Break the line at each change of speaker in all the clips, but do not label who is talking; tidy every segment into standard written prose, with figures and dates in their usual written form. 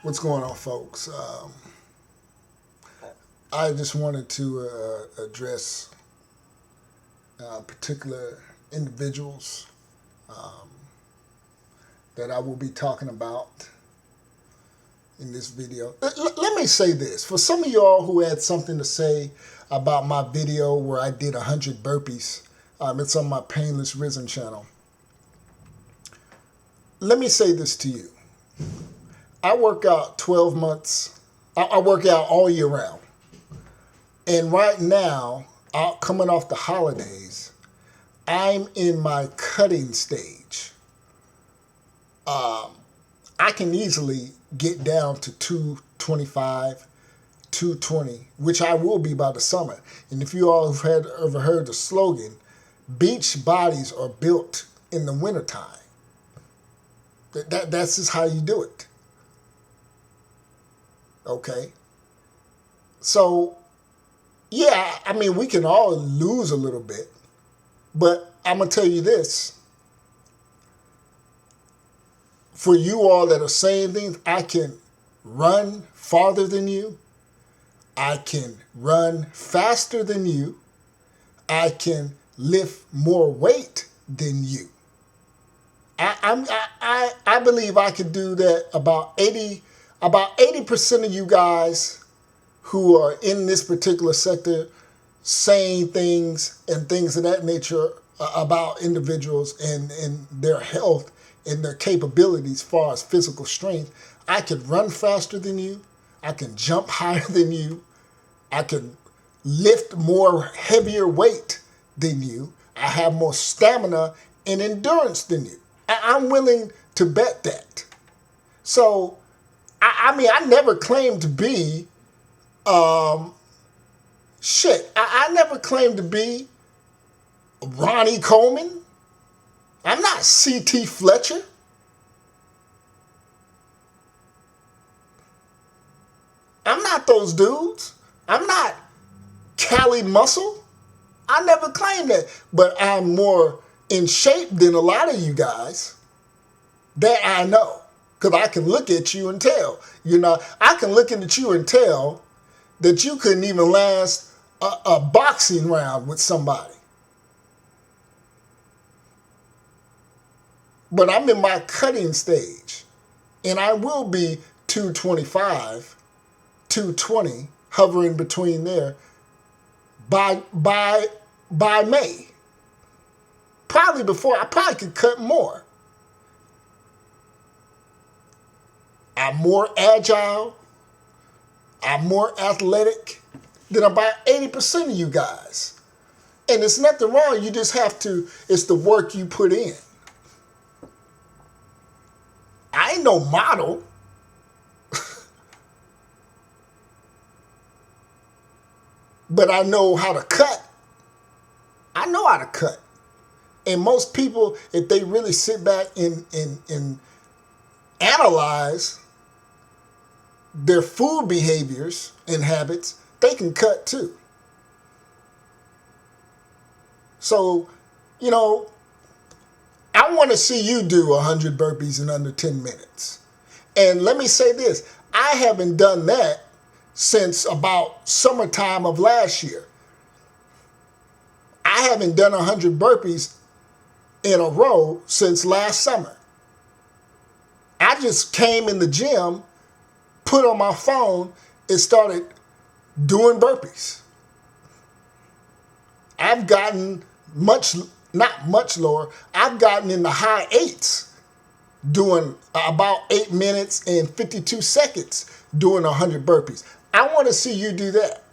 What's going on, folks? I just wanted to address particular individuals um, that I will be talking about in this video. Let me say this. For some of y'all who had something to say about my video where I did 100 burpees, it's on my Painless Risen channel. Let me say this to you. I work out 12 months. I work out all year round. And right now, coming off the holidays, I'm in my cutting stage. I can easily get down to 225, 220, which I will be by the summer. And if you all have ever heard the slogan, beach bodies are built in the wintertime. That's just how you do it. Okay? So, yeah, I mean, we can all lose a little bit. But I'm going to tell you this. For you all that are saying things, I can run farther than you. I can run faster than you. I can lift more weight than you. I believe I could do that. About 80% of you guys who are in this particular sector saying things and things of that nature about individuals and their health and their capabilities as far as physical strength. I could run faster than you. I can jump higher than you. I can lift more heavier weight than you. I have more stamina and endurance than you. I'm willing to bet that. So, I mean, I never claimed to be, I never claimed to be Ronnie Coleman. I'm not C.T. Fletcher. I'm not those dudes. I'm not Cali Muscle. I never claimed that. But I'm more in shape than a lot of you guys. That I know. Because I can look at you and tell. You know, I can look at you and tell that you couldn't even last a boxing round with somebody. But I'm in my cutting stage. And I will be 225, 220, hovering between there by May. Probably before, I probably could cut more. I'm more agile. I'm more athletic than about 80% of you guys. And there's nothing wrong. You just have to, it's the work you put in. I ain't no model. But I know how to cut. I know how to cut. And most people, if they really sit back and analyze their food behaviors and habits, they can cut too. So, you know, I want to see you do 100 burpees in under 10 minutes. And let me say this, I haven't done that since about summertime of last year. I haven't done 100 burpees in a row since last summer. I just came in the gym, put on my phone, and started doing burpees. I've gotten not much lower, I've gotten in the high 8s doing about 8 minutes and 52 seconds doing 100 burpees. I want to see you do that.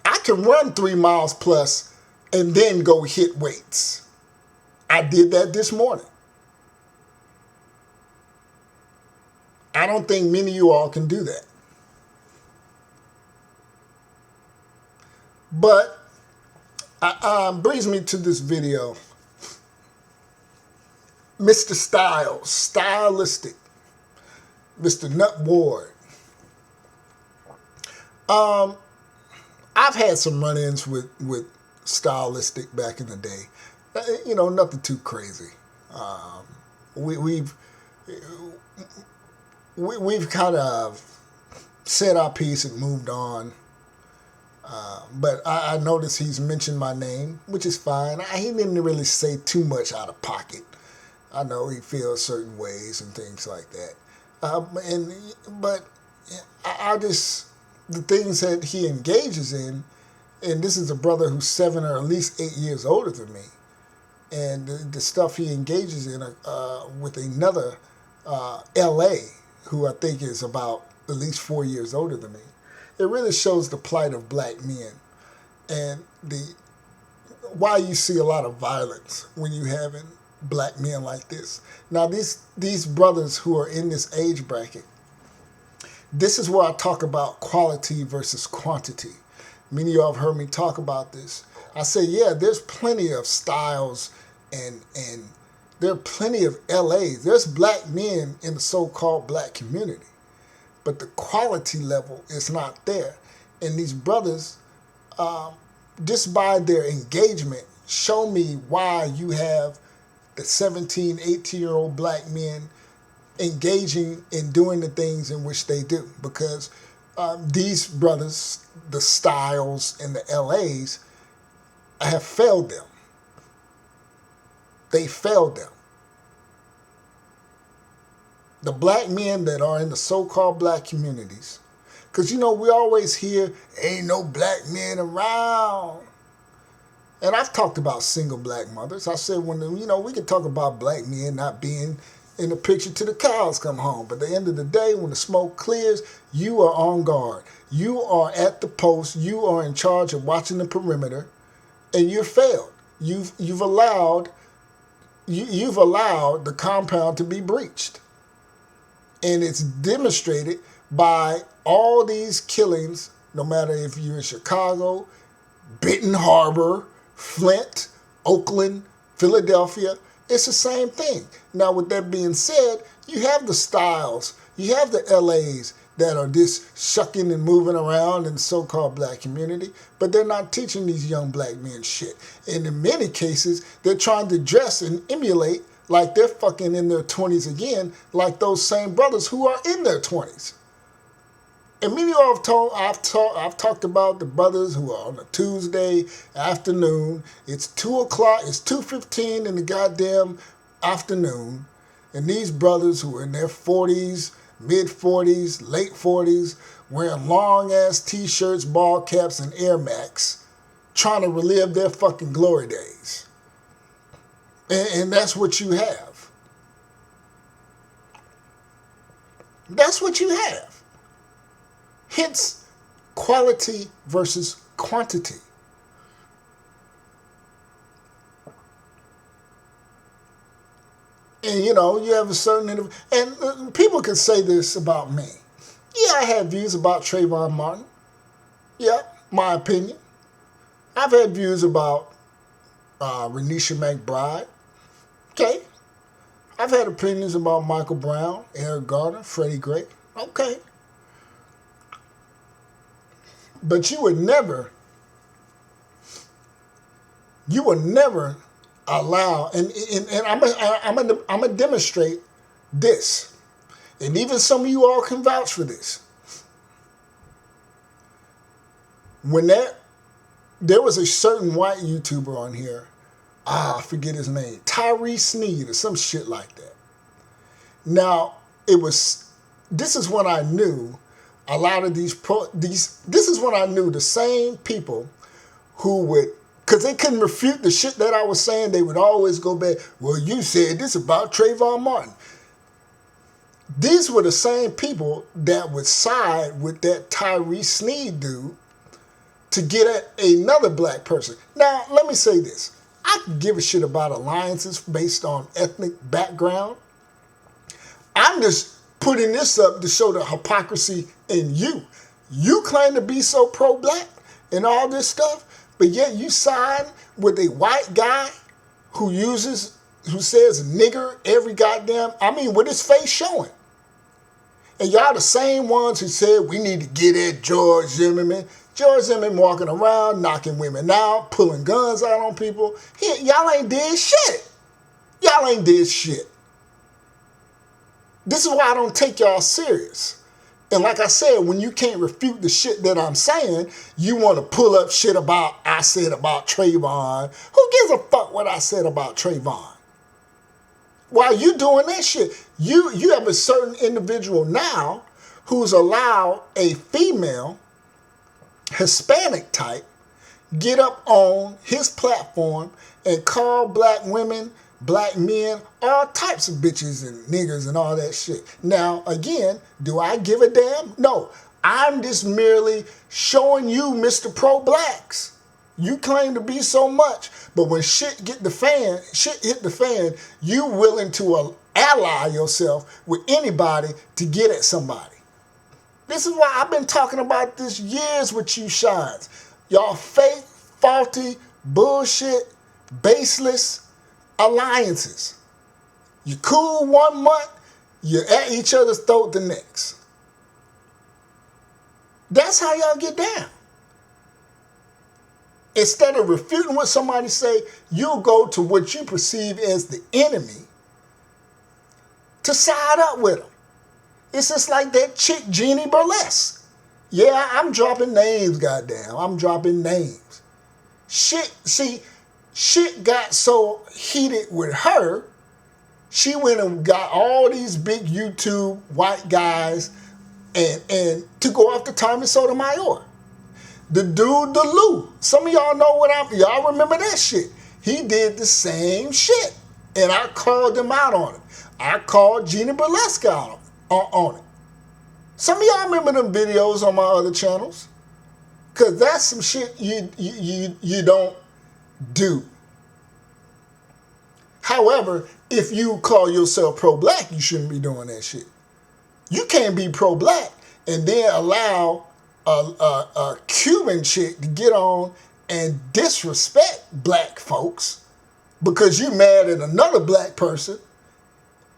I can run 3 miles plus and then go hit weights. I did that this morning. I don't think many of you all can do that. But brings me to this video. Mr. Styles, stylistic, Mr. Nut Ward. I've had some run-ins with stylistic back in the day. You know, nothing too crazy. we've we've kind of said our piece and moved on. But I noticed he's mentioned my name, which is fine. He didn't really say too much out of pocket. I know he feels certain ways and things like that. But I just, the things that he engages in, and this is a brother who's 7 or at least 8 years older than me, and the stuff he engages in with another L.A. who I think is about at least 4 years older than me. It really shows the plight of black men and why you see a lot of violence when you having black men like this. Now, these brothers who are in this age bracket, this is where I talk about quality versus quantity. Many of y'all have heard me talk about this. I say, yeah, there's plenty of styles and there are plenty of LAs. There's black men in the so-called black community, but the quality level is not there. And these brothers, just by their engagement, show me why you have the 17, 18-year-old black men engaging in doing the things in which they do. Because these brothers, the Styles and the LAs, have failed them. They failed them. The black men that are in the so-called black communities, because, we always hear, ain't no black men around. And I've talked about single black mothers. I said, we can talk about black men not being in the picture till the cows come home. But at the end of the day, when the smoke clears, you are on guard. You are at the post. You are in charge of watching the perimeter, and you're failed. You've allowed the compound to be breached. And it's demonstrated by all these killings, no matter if you're in Chicago, Benton Harbor, Flint, Oakland, Philadelphia. It's the same thing. Now, with that being said, you have the Styles, you have the LAs that are just shucking and moving around in the so-called black community, but they're not teaching these young black men shit. And in many cases, they're trying to dress and emulate like they're fucking in their 20s again, like those same brothers who are in their 20s. And many of y'all I've talked about the brothers who are on a Tuesday afternoon. It's 2 o'clock, it's 2:15 in the goddamn afternoon. And these brothers who are in their 40s, mid-40s, late 40s, wearing long-ass T-shirts, ball caps, and Air Max, trying to relive their fucking glory days. And that's what you have. That's what you have. Hence, quality versus quantity. And, you have a certain... And people can say this about me. Yeah, I have views about Trayvon Martin. Yeah, my opinion. I've had views about Renisha McBride. Okay. I've had opinions about Michael Brown, Eric Garner, Freddie Gray. Okay. But you would never allow, and I'm gonna demonstrate this, and even some of you all can vouch for this. When there was a certain white YouTuber on here, I forget his name, Tyree Sneed or some shit like that. Now, this is when I knew a lot of this is when I knew the same people who would, because they couldn't refute the shit that I was saying, they would always go back, well, you said this about Trayvon Martin. These were the same people that would side with that Tyree Sneed dude to get at another black person. Now, let me say this. I can give a shit about alliances based on ethnic background. I'm just putting this up to show the hypocrisy in you. You claim to be so pro-black and all this stuff, but yet you side with a white guy who says nigger every goddamn, with his face showing. And y'all the same ones who said we need to get at George Zimmerman. George Zimmerman walking around, knocking women out, pulling guns out on people. Y'all ain't did shit. Y'all ain't did shit. This is why I don't take y'all serious. And like I said, when you can't refute the shit that I'm saying, you want to pull up shit I said about Trayvon. Who gives a fuck what I said about Trayvon? While you doing that shit, you have a certain individual now who's allowed a female, Hispanic type, get up on his platform and call black women, black men, all types of bitches and niggers and all that shit. Now, again, do I give a damn? No. I'm just merely showing you, Mr. Pro-Blacks. You claim to be so much, but when shit hit the fan, you willing to ally yourself with anybody to get at somebody. This is why I've been talking about this years with you shines. Y'all fake, faulty, bullshit, baseless alliances. You cool 1 month, you're at each other's throat the next. That's how y'all get down. Instead of refuting what somebody say, you'll go to what you perceive as the enemy to side up with them. It's just like that chick, Jeannie Burlesque. Yeah, I'm dropping names, goddamn. I'm dropping names. Shit got so heated with her, she went and got all these big YouTube white guys and to go after Tommy Sotomayor. The dude, the Lou. Some of y'all know y'all remember that shit. He did the same shit. And I called him out on it. I called Jeannie Burlesque out on it. Some of y'all remember them videos on my other channels. Because that's some shit you don't do. However, if you call yourself pro-black, you shouldn't be doing that shit. You can't be pro-black and then allow a Cuban chick to get on and disrespect black folks because you mad at another black person,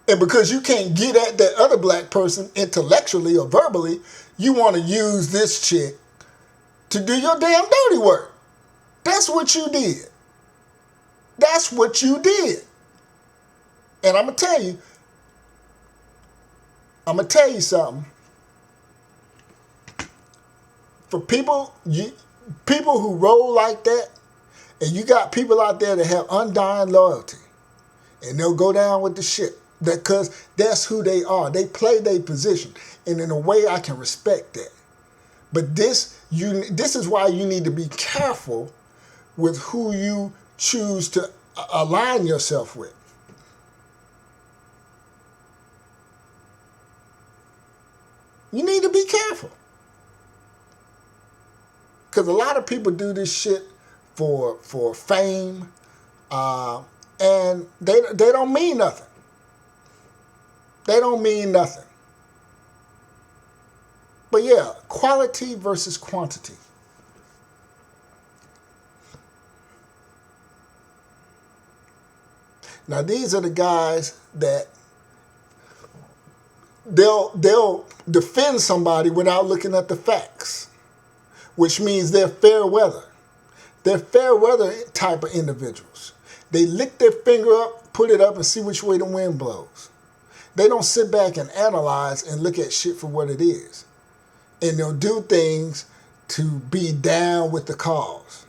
and because you can't get at that other black person intellectually or verbally, you want to use this chick to do your damn dirty work. That's what you did. That's what you did. And I'm going to tell you something. For people who roll like that, and you got people out there that have undying loyalty, and they'll go down with the shit, because that's who they are. They play their position, and in a way I can respect that. But this is why you need to be careful with who you choose to align yourself with. You need to be careful. Because a lot of people do this shit for fame, and they don't mean nothing. They don't mean nothing. But yeah, quality versus quantity. Now these are the guys that they'll defend somebody without looking at the facts, which means they're fair weather. They're fair weather type of individuals. They lick their finger up, put it up, and see which way the wind blows. They don't sit back and analyze and look at shit for what it is. And they'll do things to be down with the cause.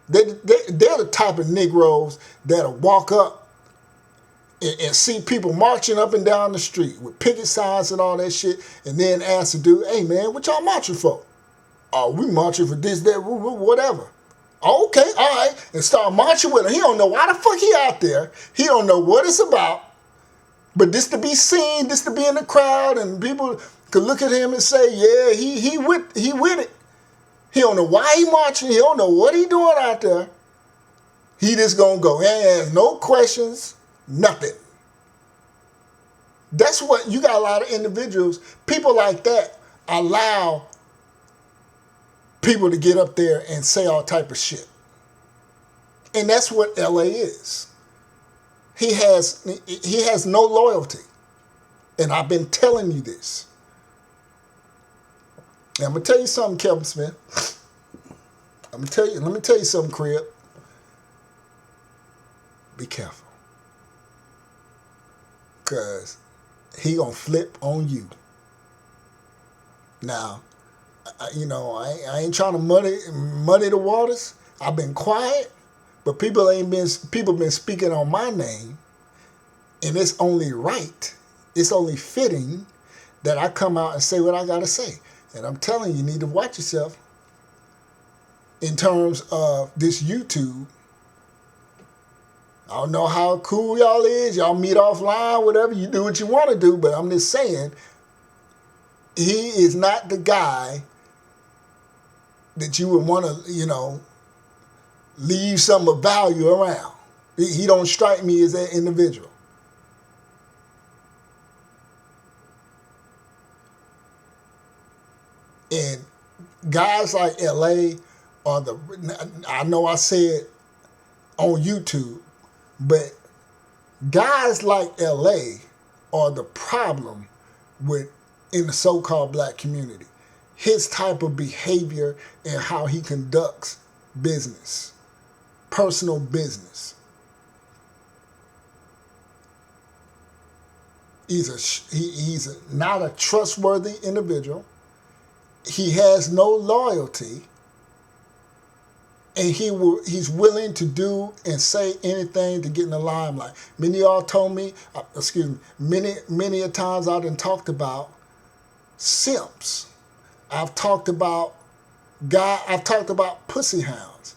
They're the type of Negroes that'll walk up and see people marching up and down the street with picket signs and all that shit, and then ask the dude, hey man, what y'all marching for? Oh, we marching for this, that, whatever. Okay, all right. And start marching with him. He don't know why the fuck he out there. He don't know what it's about. But this to be seen, this to be in the crowd, and people could look at him and say, yeah, he with it. He don't know why he marching. He don't know what he doing out there. He just gonna go. He has no questions, nothing. That's what, you got a lot of individuals, people like that allow people to get up there and say all type of shit. And that's what LA is. He has no loyalty. And I've been telling you this. And I'm going to tell you something, Kevin Smith. Let me tell you something, Crib. Be careful. Because he gonna flip on you. Now, I ain't trying to muddy the waters. I've been quiet, but people been speaking on my name, and it's only right, it's only fitting that I come out and say what I gotta say. And I'm telling you, you need to watch yourself in terms of this YouTube. I don't know how cool y'all is. Y'all meet offline, whatever. You do what you want to do, but I'm just saying, he is not the guy that you would want to, leave some of value around. He don't strike me as that individual. And guys like LA I know I said on YouTube, but guys like LA are the problem in the so-called black community. His type of behavior and how he conducts business, personal business. He's not a trustworthy individual. He has no loyalty, and he's willing to do and say anything to get in the limelight. Many of y'all told me, many a times I've been talked about simps. I've talked about pussy hounds.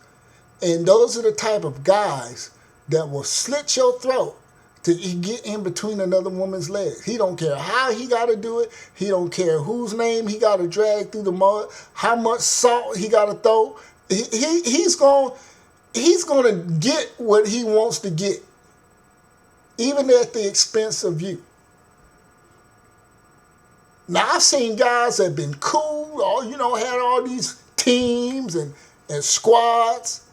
And those are the type of guys that will slit your throat to get in between another woman's legs. He don't care how he got to do it. He don't care whose name he got to drag through the mud, how much salt he got to throw. He's going to get what he wants to get, even at the expense of you. Now, I've seen guys that have been cool, had all these teams and squads.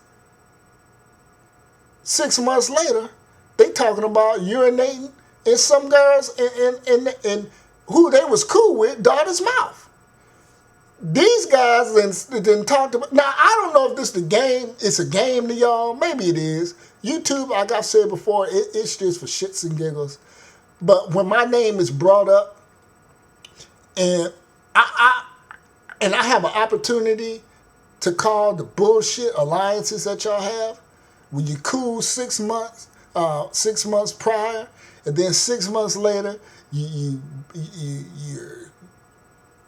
6 months later, they talking about urinating in some girls and who they was cool with, daughter's mouth. These guys then talked about. Now, I don't know if this the game. It's a game to y'all. Maybe it is. YouTube, like I said before, it's just for shits and giggles. But when my name is brought up, and I have an opportunity to call the bullshit alliances that y'all have, when you cool 6 months, 6 months prior, and then 6 months later, you're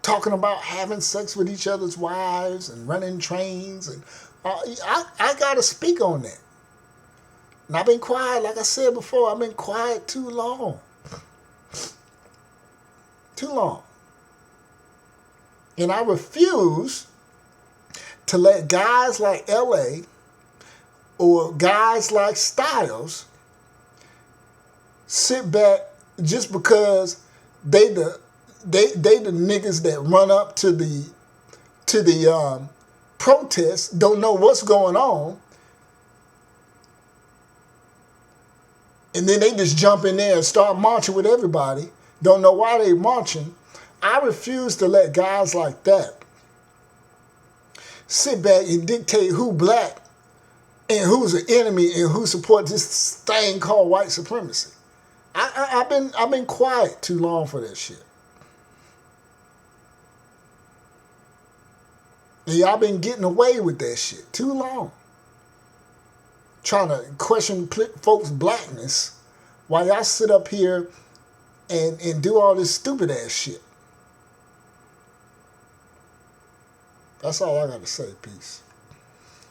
talking about having sex with each other's wives and running trains, and I got to speak on that. And I've been quiet, like I said before, I've been quiet too long. Too long. And I refuse to let guys like LA or guys like Styles sit back just because they the niggas that run up to the protests, don't know what's going on, and then they just jump in there and start marching with everybody, don't know why they marching. I refuse to let guys like that sit back and dictate who black and who's an enemy and who supports this thing called white supremacy. I've been quiet too long for that shit. And y'all been getting away with that shit too long. Trying to question folks' blackness while y'all sit up here and do all this stupid ass shit. That's all I got to say. Peace.